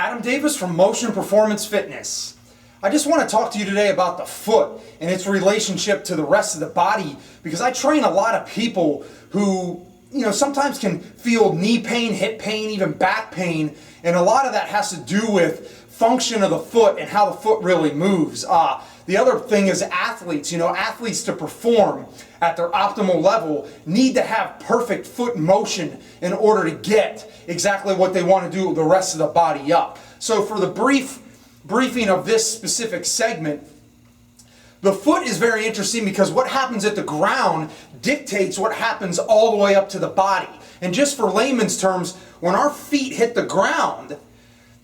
Adam Davis from Motion Performance Fitness. I just want to talk to you today about the foot and its relationship to the rest of the body, because I train a lot of people who, sometimes can feel knee pain, hip pain, even back pain, and a lot of that has to do with function of the foot and how the foot really moves. The other thing is athletes. Athletes, to perform at their optimal level, need to have perfect foot motion in order to get exactly what they want to do with the rest of the body up. So for the briefing of this specific segment, the foot is very interesting because what happens at the ground dictates what happens all the way up to the body. And just for layman's terms, when our feet hit the ground,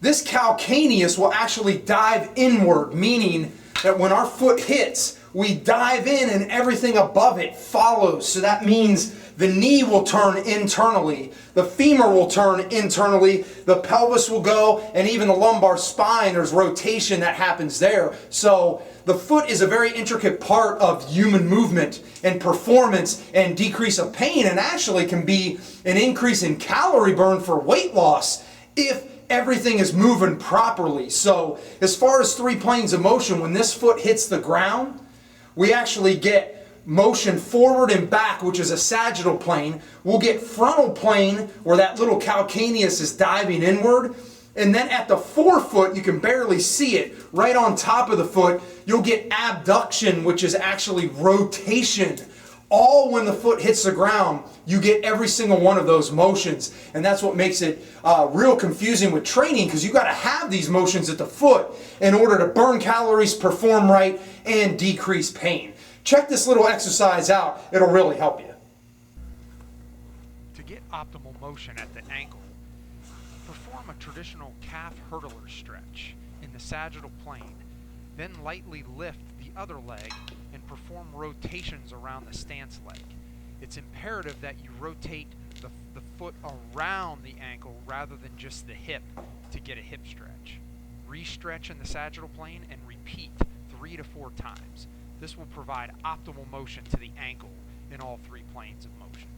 this calcaneus will actually dive inward, meaning that when our foot hits, we dive in and everything above it follows. So that means the knee will turn internally, the femur will turn internally, the pelvis will go, and even the lumbar spine, there's rotation that happens there. So the foot is a very intricate part of human movement and performance and decrease of pain, and actually can be an increase in calorie burn for weight loss if everything is moving properly. So as far as three planes of motion, when this foot hits the ground, we actually get motion forward and back, which is a sagittal plane. We'll get frontal plane, where that little calcaneus is diving inward. And then at the forefoot, you can barely see it, right on top of the foot, you'll get abduction, which is actually rotation. All when the foot hits the ground, you get every single one of those motions. And that's what makes it real confusing with training, because you got to have these motions at the foot in order to burn calories, perform right, and decrease pain. Check this little exercise out. It'll really help you. To get optimal motion at the ankle, perform a traditional calf hurdler stretch in the sagittal plane, then lightly lift the other leg and perform rotations around the stance leg. It's imperative that you rotate the foot around the ankle rather than just the hip to get a hip stretch. Re-stretch in the sagittal plane and repeat 3 to 4 times. This will provide optimal motion to the ankle in all three planes of motion.